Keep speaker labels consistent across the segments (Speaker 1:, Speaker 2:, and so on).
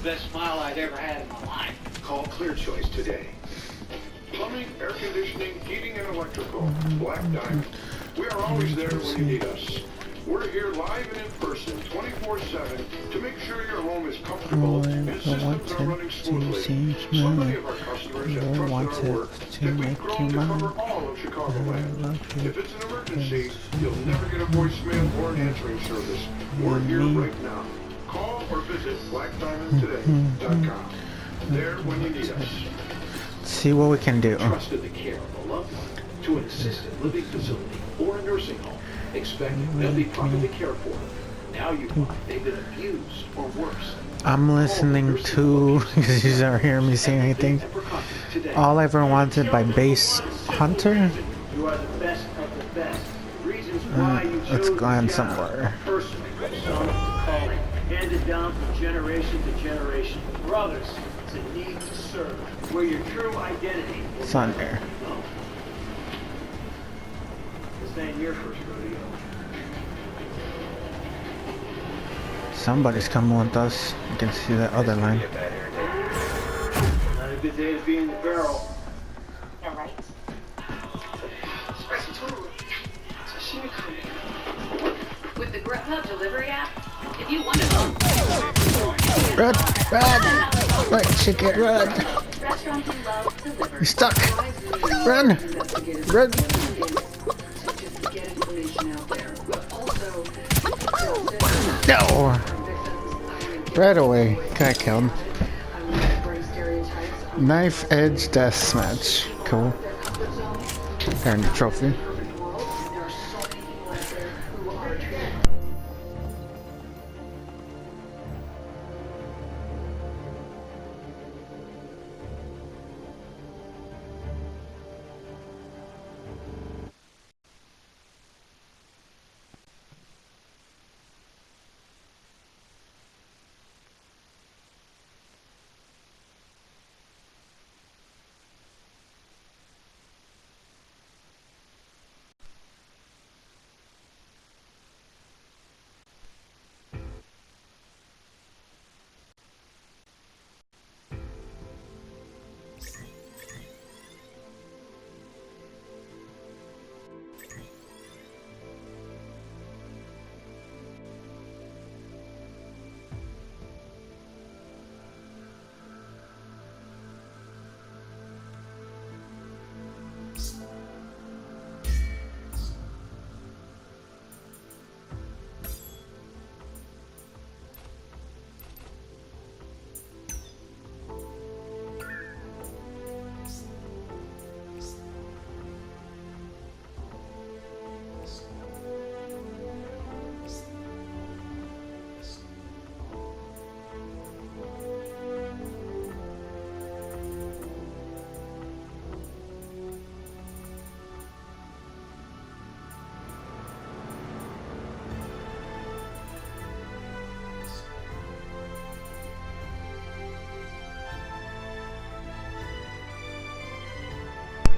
Speaker 1: best smile I've ever had in my life.
Speaker 2: Call Clear Choice today. Plumbing, air conditioning, heating, and electrical. Black Diamond. We are always there when you need us. We're here live and in person, 24/7, to make sure your home is comfortable and systems are running smoothly. So many of our customers have trusted our work that we've grown to cover all of Chicagoland. If it's an emergency, you'll never get a voicemail or an answering service. We're here right now. Call or visit blackdiamondtoday.com. There when you need us.
Speaker 3: See what we can do.
Speaker 1: Trusted the care of a loved one to an assisted living facility or a nursing home, expecting they'll be properly cared for. Now you find they've been abused or worse.
Speaker 3: I'm listening to, because you don't hear me say anything. All I Ever Wanted by Bass Hunter.
Speaker 1: You are the best of the best. Reasons why you chose
Speaker 3: Let's go on somewhere.
Speaker 1: Personally, some calling, handed down from generation to generation. Brothers, it's a need to serve, where your true identity will
Speaker 3: It's on there.
Speaker 1: This ain't your first rodeo.
Speaker 3: Somebody's coming with us. You can see that other line.
Speaker 1: Not a good day to be in the barrel.
Speaker 4: Yeah, right. Spicy totally. Sashimi curry. With the Grubhub delivery app, if you want to
Speaker 3: Run! Run! Right, chicken, run!
Speaker 4: restaurant you love delivered.
Speaker 3: You're stuck! Run! Run!
Speaker 4: Get information out there, but also
Speaker 3: No! Right away. Got killed. Knife Edge Deathmatch. Cool. Earned the trophy.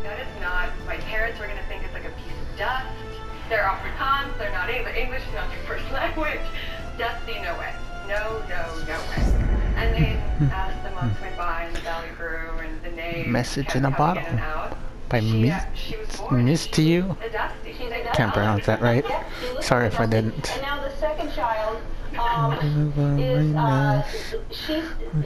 Speaker 5: That is not, my parents are going to think it's like a piece of dust. They're Afrikaans, they're not English, it's not their first language. Dusty, no way. No way. And then as the months went by and the valley grew and the name
Speaker 3: Message
Speaker 5: kept
Speaker 3: in a
Speaker 5: coming
Speaker 3: bottle.
Speaker 5: in and out,
Speaker 3: By
Speaker 5: she was born.
Speaker 3: Miss to you?
Speaker 5: A Dusty. She's a
Speaker 3: Can't pronounce that right. Sorry if I didn't.
Speaker 4: And now the second child is she's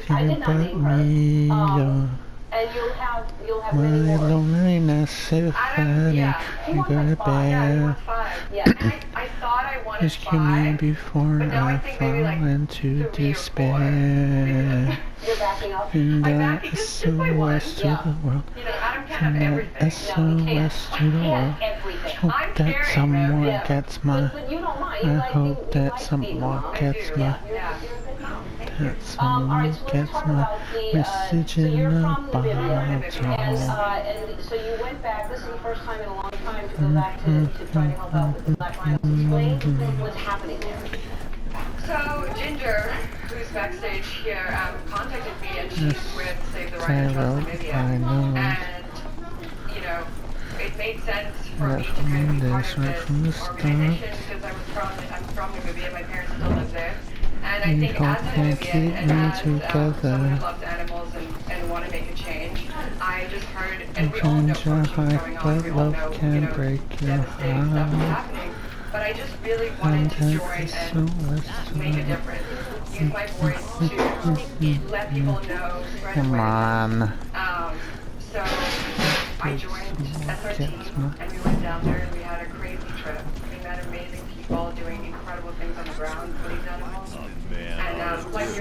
Speaker 4: I did not name her. And you'll have
Speaker 3: My
Speaker 4: many more.
Speaker 3: loneliness is funny.
Speaker 5: Yeah.
Speaker 4: He
Speaker 3: You
Speaker 4: wants
Speaker 3: got a
Speaker 4: like 5.
Speaker 5: Yeah, he
Speaker 3: bear.
Speaker 5: wants 5.
Speaker 4: Yeah.
Speaker 5: And I thought I wanted
Speaker 3: Rescue me
Speaker 5: 5.
Speaker 3: before
Speaker 5: but now I
Speaker 3: I
Speaker 5: think
Speaker 3: fall
Speaker 5: maybe like
Speaker 3: into
Speaker 5: 3 or 4.
Speaker 3: despair.
Speaker 4: You're backing up.
Speaker 3: And
Speaker 5: I'm
Speaker 3: that
Speaker 5: backing just by one.
Speaker 3: SOS to
Speaker 4: Yeah.
Speaker 3: the world.
Speaker 5: You know, Adam can't
Speaker 3: And
Speaker 5: have
Speaker 3: that
Speaker 5: everything.
Speaker 3: SOS
Speaker 4: No, he can't.
Speaker 3: to the world.
Speaker 4: Can't everything.
Speaker 3: Hope
Speaker 5: I'm
Speaker 3: that
Speaker 5: carrying
Speaker 3: someone
Speaker 4: them.
Speaker 3: gets my.
Speaker 4: But you don't mind. You
Speaker 3: I
Speaker 4: like,
Speaker 3: hope
Speaker 4: you
Speaker 3: that
Speaker 4: like being
Speaker 3: someone
Speaker 4: mom.
Speaker 5: I
Speaker 3: gets
Speaker 5: do,
Speaker 3: my.
Speaker 5: yeah.
Speaker 4: You're a good mom.
Speaker 3: That
Speaker 4: All
Speaker 3: someone
Speaker 4: right, so let's
Speaker 3: gets
Speaker 4: talk
Speaker 3: my
Speaker 4: about the,
Speaker 3: message
Speaker 4: so
Speaker 3: in
Speaker 4: you're
Speaker 3: a
Speaker 4: from Namibia, and
Speaker 3: bottle.
Speaker 4: so you went back, this is the first time in a long time to go back to try to help out with the Black Rhinos. Explain what's happening there.
Speaker 5: So Ginger, who's backstage here, contacted me, and she's with Save the Rhinos from Namibia.
Speaker 3: I know.
Speaker 5: And you know, it made sense for
Speaker 3: Right
Speaker 5: me to
Speaker 3: from
Speaker 5: kind of be
Speaker 3: this,
Speaker 5: part of
Speaker 3: right
Speaker 5: this
Speaker 3: from the start.
Speaker 5: organization because I'm from Namibia. My parents still live there, and And I think as an Olympian and as someone who loves animals and want to make a change, I just heard, and we all know poaching is going on, we all know, devastating stuff is happening. But I just really wanted to join and make a difference. Use my voice to let people know, spread
Speaker 3: Come on.
Speaker 5: So I joined SRT and we went down there and we had a crazy trip. We met amazing people doing incredible things on the ground for these animals. And like the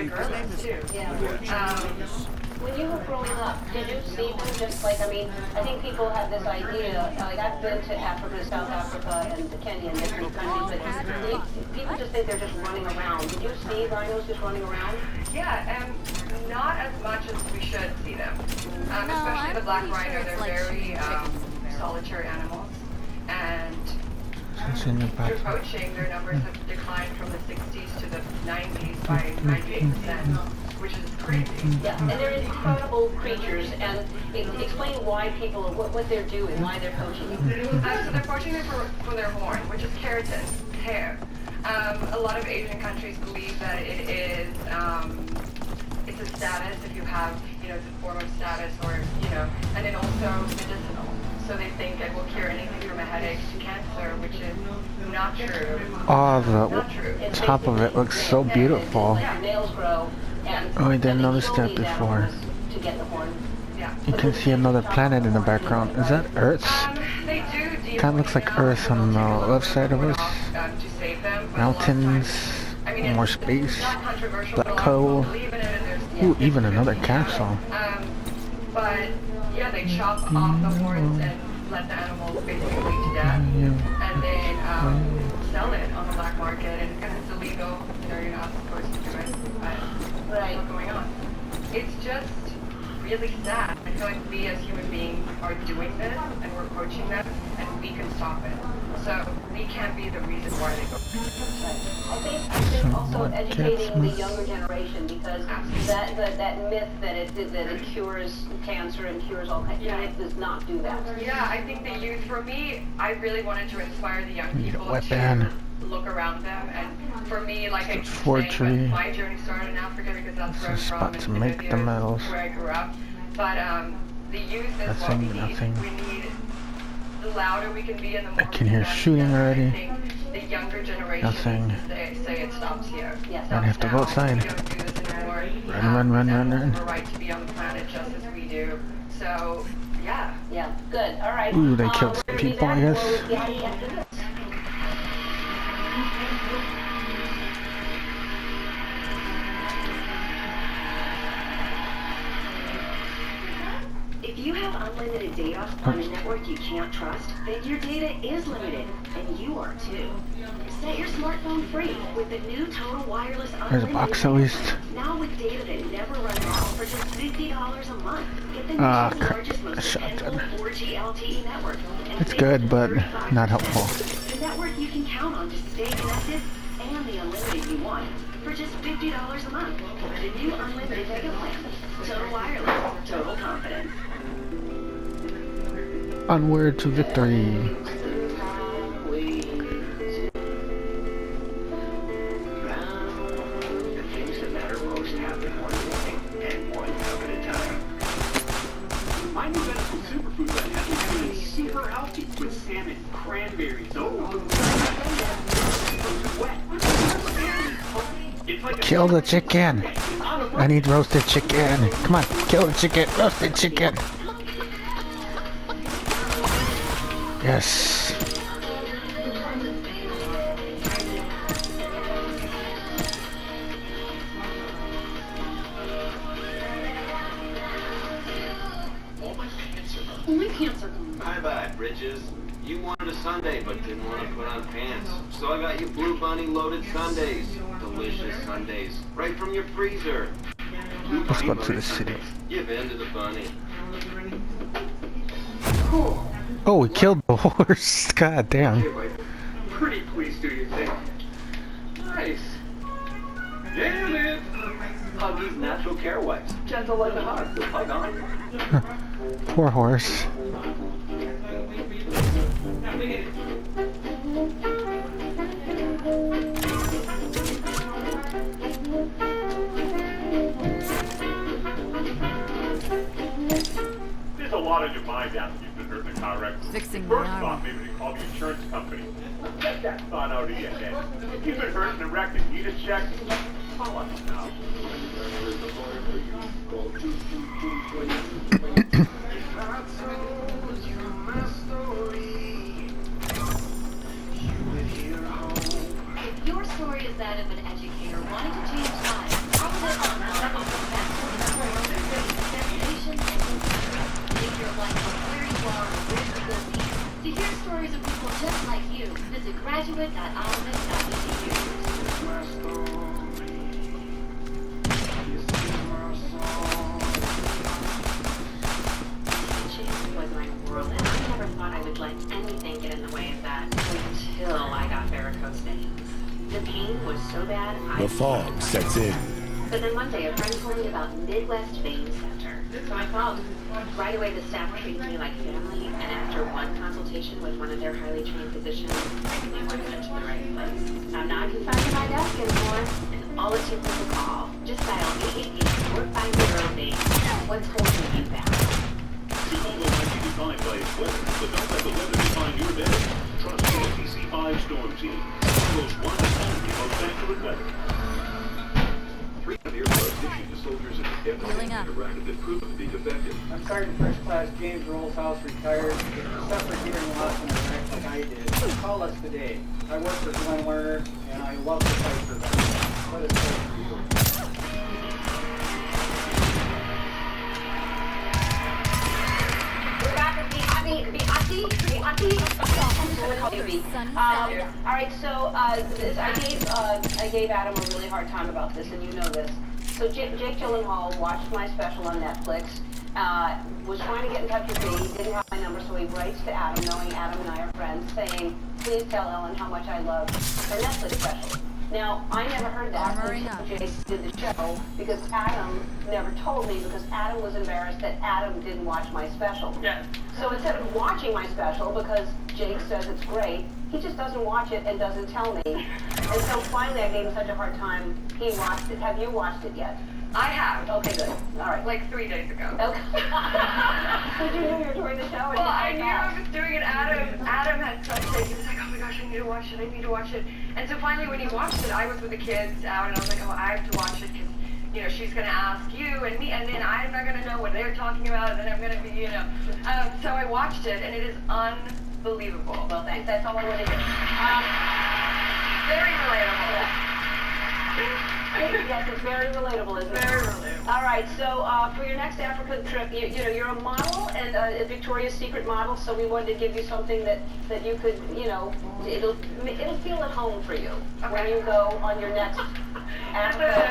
Speaker 5: girls too.
Speaker 4: Yeah. When you were growing up, did you see them just like, I mean, I think people have this idea, like I've been to Africa, South Africa, and Kenya and different countries, but people just think they're just running around. Did you see rhinos just running around?
Speaker 5: Yeah, and not as much as we should see them. Especially the black rhino, they're very solitary animals. And through poaching, their numbers have declined from the 60s to the 90s by 98%. Which is crazy.
Speaker 4: Yeah, and they're incredible creatures, and explain why people, what they're doing, why they're poaching.
Speaker 5: So they're poaching it for their horn, which is keratin, hair. A lot of Asian countries believe that it is, it's a status if you have, it's a form of status or, and then also medicinal. So they think it will cure anything from a headache to cancer, which is not true.
Speaker 3: Oh,
Speaker 5: Not true.
Speaker 3: the top of it looks so beautiful.
Speaker 4: Nails grow.
Speaker 3: Oh, I didn't notice that before.
Speaker 4: To get the horn.
Speaker 5: Yeah.
Speaker 3: You can see another planet in the background. Is that Earth?
Speaker 5: They do
Speaker 3: Kind of looks like Earth on the left side of us.
Speaker 5: to save them.
Speaker 3: Mountains, more space, black hole. Ooh, even another capsule.
Speaker 5: But yeah, they chop off the horns and let the animals basically bleed to death, and then sell it on the black market, and it's illegal. You're not supposed to do it, but that's what's going on. It's just really sad. I feel like we as human beings are doing this, and we're poaching them, and we can stop it. So we can't be the reason why they go.
Speaker 4: I think also educating the younger generation, because that myth that it cures cancer and cures all kinds, it does not do that.
Speaker 5: Yeah, I think the youth, for me, I really wanted to inspire the young people
Speaker 3: weapon.
Speaker 5: to look around them, and for me, like I keep
Speaker 3: forgery.
Speaker 5: saying, my journey started in Africa because that's where I'm from,
Speaker 3: Spot to make the
Speaker 5: Namibia is
Speaker 3: medals.
Speaker 5: where I grew up. But the youth is what we need.
Speaker 3: Nothing.
Speaker 5: We need the louder we can be and the more
Speaker 3: I can hear shooting already.
Speaker 5: I think the younger generation
Speaker 3: Nothing.
Speaker 5: say it stops here.
Speaker 4: Yes.
Speaker 3: I have to go outside.
Speaker 5: We don't do this anymore.
Speaker 3: Run.
Speaker 5: Animals have a right to be on the planet just as we do. So, yeah.
Speaker 4: Yeah, good. All right.
Speaker 3: Ooh, they killed some
Speaker 4: we're gonna be
Speaker 3: people, I
Speaker 4: back
Speaker 3: guess.
Speaker 4: for reality after this.
Speaker 6: If you have unlimited data on a network you can't trust, then your data is limited, and you are too. Set your smartphone free with the new Total Wireless
Speaker 3: There's a
Speaker 6: Unlimited.
Speaker 3: box at least.
Speaker 6: Now with data that never runs out for just $50 a month. Get the
Speaker 3: Ah,
Speaker 6: nation's largest, most
Speaker 3: shotgun.
Speaker 6: dependable 4G LTE network. And
Speaker 3: It's
Speaker 6: save
Speaker 3: good, but
Speaker 6: $35.
Speaker 3: not helpful.
Speaker 6: The network you can count on to stay connected and the unlimited you want for just $50 a month. The new unlimited mega plan. Total Wireless, total confidence.
Speaker 3: Onward to victory.
Speaker 1: The things that matter most happen one morning and one cup at a time.
Speaker 7: My new medical superfood blend is super healthy with salmon, cranberries, It's like
Speaker 3: Kill the chicken. I need roasted chicken. Come on, kill the chicken. Roasted chicken. Yes.
Speaker 8: Bye-bye, Bridges. You wanted a sundae, but didn't want to put on pants. So I got you Blue Bunny loaded sundaes. Delicious sundaes. Right from your freezer. Blue
Speaker 3: Let's
Speaker 8: Bunny
Speaker 3: go to the
Speaker 8: loaded
Speaker 3: city.
Speaker 8: sundaes. Give in to the bunny.
Speaker 7: cool.
Speaker 3: Oh, we killed the horse. God damn.
Speaker 7: Anyway, pretty please do your thing. Nice. Yeah, man.
Speaker 1: Huggies Natural Care Wipes. Gentle like a hug. With Hug On.
Speaker 3: Poor horse.
Speaker 9: out of your mind after you've been hurt in a car wreck.
Speaker 10: Fixing
Speaker 9: First
Speaker 10: my
Speaker 9: off,
Speaker 10: armor.
Speaker 9: maybe to call the insurance company. Get that thought out of your head. If you've been hurt in a wreck and need a check, call us now.
Speaker 6: If your story is that of an educator wanting to change lives, follow this on destination make your life from where you are and where you're going to be. To hear stories of people just like you, visit graduate.olivet.edu.
Speaker 4: Was my world, and I never thought I would let anything get in the way of that until I got varicose veins. The pain was so bad,
Speaker 11: The fog sets in.
Speaker 4: But then one day, a friend told me about Midwest Vein Center. So I called. Right away, the staff treated me like family, and after one consultation with one of their highly trained physicians, I knew I went to the right place. I'm not confined to my desk anymore, and all it took was a call. Just dial 888-450-VEIN. What's holding you back?
Speaker 12: People will might be defined by its weather, but don't let the weather define your day. Trust the TC5 Storm Team. Close one and only most accurate weather.
Speaker 1: 3 of the aircraft issued to soldiers in
Speaker 10: Healing up.
Speaker 1: Iraq have been proven to be defective.
Speaker 7: I'm Sergeant First Class James Rollshouse, retired. If you suffered hearing loss in Iraq like I did, call us today. I work for Glenn Lerner, and I love to fight for veterans. Let us fight for you.
Speaker 4: We're back with all right, so I gave Adam a really hard time about this, and you know this. So Jake Gyllenhaal watched my special on Netflix, was trying to get in touch with me, didn't have my number, so he writes to Adam, knowing Adam and I are friends, saying, please tell Ellen how much I love her Netflix special. Now, I never heard that until Jake did the show, because Adam never told me, because Adam was embarrassed that Adam didn't watch my special.
Speaker 5: Yes.
Speaker 4: So instead of watching my special, because Jake says it's great, he just doesn't watch it and doesn't tell me. And so finally I gave him such a hard time, he watched it. Have you watched it yet?
Speaker 5: I have.
Speaker 4: Okay, good. All right.
Speaker 5: Like 3 days ago.
Speaker 4: Okay. Did you know you were doing the show?
Speaker 5: Well, I knew I was doing it. Adam had such a, he was like, oh my gosh, I need to watch it. And so finally when he watched it, I was with the kids out, and I was like, oh, I have to watch it because, you know, she's going to ask you and me, and then I'm not going to know what they're talking about, and then I'm going to be, you know. So I watched it, and it is unbelievable.
Speaker 4: Well, thanks. That's all I want to hear.
Speaker 5: Very relatable.
Speaker 4: Yes, it's very relatable, isn't it?
Speaker 5: Very relatable.
Speaker 4: All right, so for your next Africa trip, you know, you're a model and a Victoria's Secret model, so we wanted to give you something that you could, you know, it'll feel at home for you when you go on your next Africa.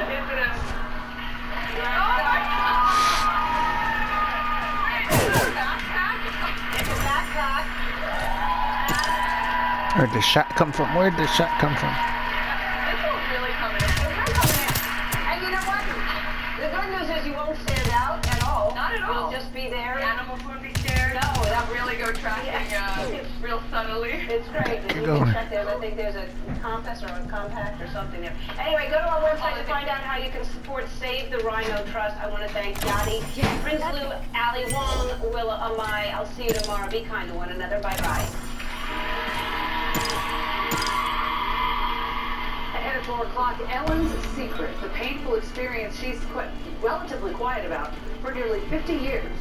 Speaker 4: It's a backpack.
Speaker 3: Where'd the shot come from? Where'd the shot come from?
Speaker 4: And you know what? The good news is you won't stand out at all.
Speaker 5: Not at all.
Speaker 4: You'll just be there.
Speaker 5: The animals won't be scared.
Speaker 4: No, that
Speaker 5: really go tracking real subtly.
Speaker 4: It's great. You can check there. I think there's a compass or a compact or something there. Anyway, go to our website to find out how you can support Save the Rhino Trust. I want to thank Yadi, Prince Lou, Ali Wong, Willa Amai. I'll see you tomorrow. Be kind to one another. Bye-bye.
Speaker 13: Ahead at 4 o'clock, Ellen's secret, the painful experience she's relatively quiet about for nearly 50 years.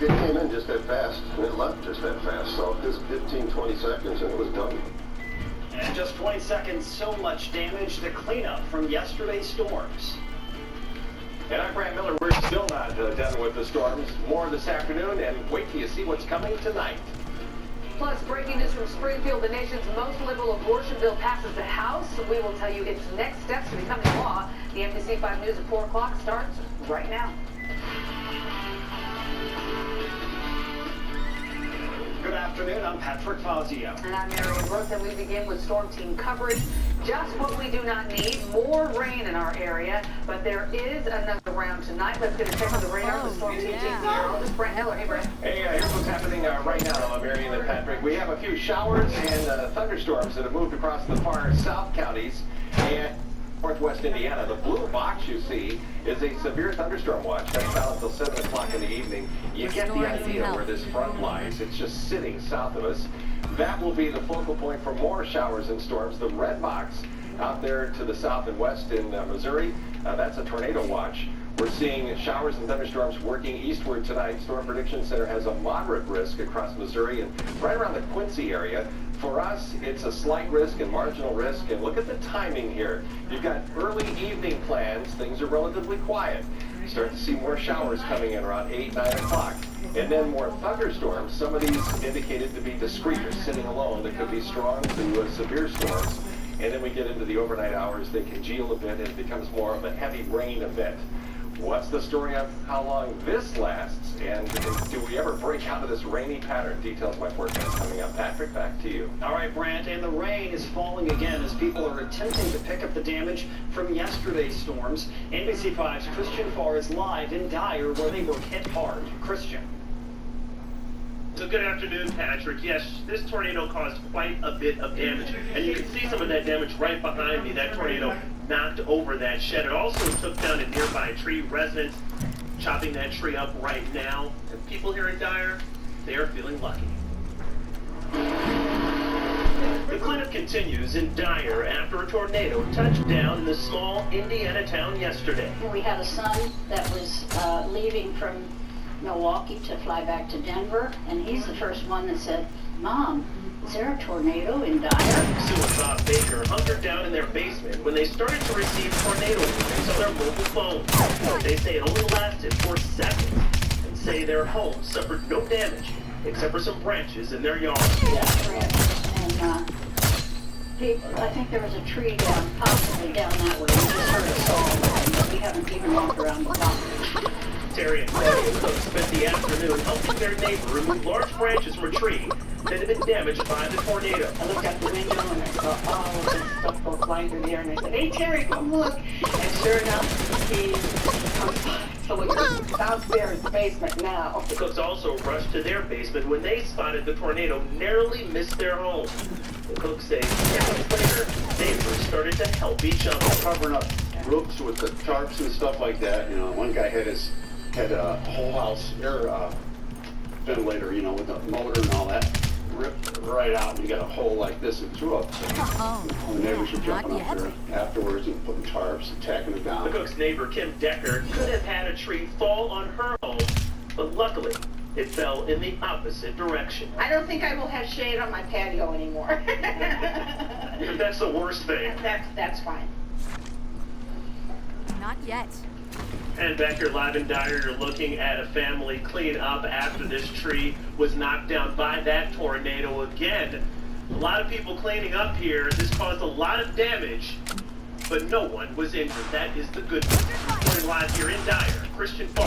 Speaker 2: It came in just that fast, and it left just that fast. So just 15, 20 seconds, and it was done.
Speaker 14: And just 20 seconds, so much damage. The cleanup from yesterday's storms.
Speaker 15: And I'm Brad Miller. We're still not done with the storms. More this afternoon, and wait till you see what's coming tonight.
Speaker 13: Plus, breaking news from Springfield, the nation's most liberal abortion bill passes the House. We will tell you its next steps to becoming law. The NBC 5 News at 4 o'clock starts right now.
Speaker 14: Good afternoon, I'm Patrick Fazio.
Speaker 13: And I'm Marion Brooks, and we begin with storm team coverage. Just what we do not need, more rain in our area, but there is another round tonight. Let's get a check on the radar. The storm team meteorologist, Brent Heller. Hey, Brent.
Speaker 15: Hey, here's what's happening right now, Marion and Patrick. We have a few showers and thunderstorms that have moved across the far south counties. And Northwest Indiana. The blue box you see is a severe thunderstorm watch. That's out until 7 o'clock in the evening. You get the idea where this front lies. It's just sitting south of us. That will be the focal point for more showers and storms. The red box out there to the south and west in Missouri, that's a tornado watch. We're seeing showers and thunderstorms working eastward tonight. Storm Prediction Center has a moderate risk across Missouri and right around the Quincy area. For us, it's a slight risk and marginal risk. And look at the timing here. You've got early evening plans. Things are relatively quiet. You start to see more showers coming in around 8, 9 o'clock. And then more thunderstorms. Some of these indicated to be discrete or sitting alone. That could be strong to severe storms. And then we get into the overnight hours. They congeal a bit and it becomes more of a heavy rain event. What's the story of how long this lasts? And do we ever break out of this rainy pattern? Details of my forecast coming up. Patrick, back to you.
Speaker 14: All right, Brant, and the rain is falling again as people are attempting to pick up the damage from yesterday's storms. NBC5's Christian Farr is live in Dyer where they were hit hard. Christian.
Speaker 9: So good afternoon, Patrick. Yes, this tornado caused quite a bit of damage, and you can see some of that damage right behind me. That tornado knocked over that shed. It also took down a nearby tree. Residents chopping that tree up right now. And people here in Dyer, they are feeling lucky. The cleanup continues in Dyer after a tornado touched down in the small Indiana town yesterday.
Speaker 4: We had a son that was leaving from Milwaukee to fly back to Denver, and he's the first one that said, "Mom, is there a tornado in Dyer?"
Speaker 9: Sue and Bob Baker hunkered down in their basement when they started to receive tornado warnings on their mobile phones. They say it only lasted for seconds and say their home suffered no damage except for some branches in their yard.
Speaker 4: Yeah, branches. And I think there was a tree down, possibly down that way. We just heard a saw, but we haven't even walked around the property.
Speaker 9: Terry and Claudia Cook spent the afternoon helping their neighbor remove large branches from a tree that had been damaged by the tornado.
Speaker 13: I looked out the window and I saw all of this stuff go flying through the air, and I said, "Hey Terry, come look." And sure enough, he comes by. So we're downstairs in the basement now.
Speaker 9: The Cooks also rushed to their basement when they spotted the tornado narrowly missed their home. The Cooks say minutes later, neighbors started to help each other.
Speaker 10: Covering up roofs with the tarps and stuff like that. You know, one guy had a whole house air ventilator, you know, with the motor and all that, ripped right out, and you got a hole like this and threw up. The neighbors were jumping up there afterwards and putting tarps and tacking it down.
Speaker 9: The Cook's neighbor, Kim Decker, could have had a tree fall on her home, but luckily, it fell in the opposite direction.
Speaker 13: I don't think I will have shade on my patio anymore.
Speaker 9: That's the worst thing.
Speaker 13: That's fine.
Speaker 11: Not yet.
Speaker 9: And back here live in Dyer, you're looking at a family clean up after this tree was knocked down by that tornado again. A lot of people cleaning up here. This caused a lot of damage, but no one was injured. That is the good news. Reporting live here in Dyer, Christian Farr,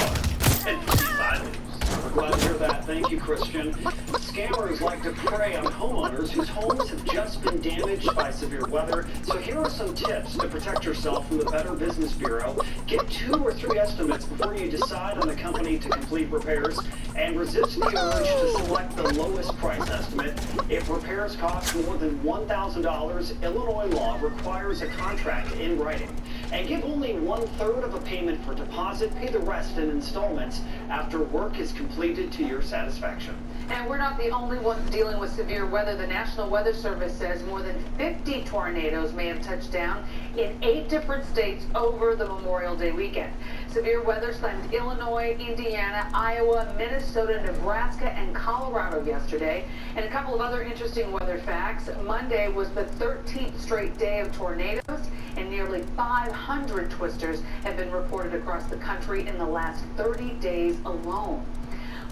Speaker 9: NBC5 News.
Speaker 14: We're glad to hear that. Thank you, Christian. Scammers like to prey on homeowners whose homes have just been damaged by severe weather. So here are some tips to protect yourself from the Better Business Bureau. Get 2 or 3 estimates before you decide on the company to complete repairs, and resist the urge to select the lowest price estimate. If repairs cost more than $1,000, Illinois law requires a contract in writing. And give only 1/3 of a payment for deposit. Pay the rest in installments after work is completed to your satisfaction.
Speaker 13: And we're not the only ones dealing with severe weather. The National Weather Service says more than 50 tornadoes may have touched down in 8 different states over the Memorial Day weekend. Severe weather slammed Illinois, Indiana, Iowa, Minnesota, Nebraska, and Colorado yesterday. And a couple of other interesting weather facts. Monday was the 13th straight day of tornadoes, and nearly 500 twisters have been reported across the country in the last 30 days alone.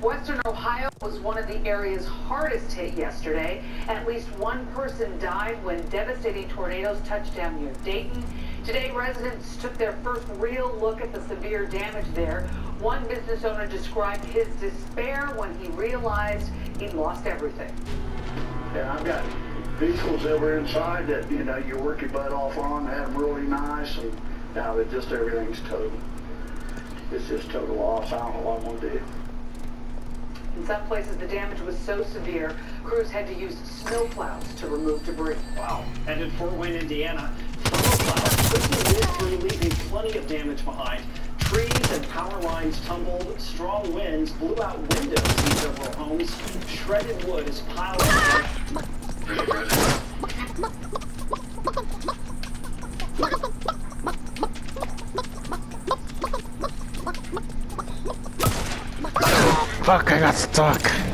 Speaker 13: Western Ohio was one of the areas hardest hit yesterday. At least one person died when devastating tornadoes touched down near Dayton. Today, residents took their first real look at the severe damage there. One business owner described his despair when he realized he'd lost everything.
Speaker 16: And I've got vehicles that were inside that, you know, you work your butt off on, had them really nice, and now that just everything's total. It's just total loss. I don't know what I'm going to do.
Speaker 13: In some places, the damage was so severe, crews had to use snowplows to remove debris.
Speaker 14: Wow. And in Fort Wayne, Indiana, snowplows quickly moved through, leaving plenty of damage behind. Trees and power lines tumbled, strong winds blew out windows in several homes, shredded wood is piled up.
Speaker 3: Fuck, I got stuck.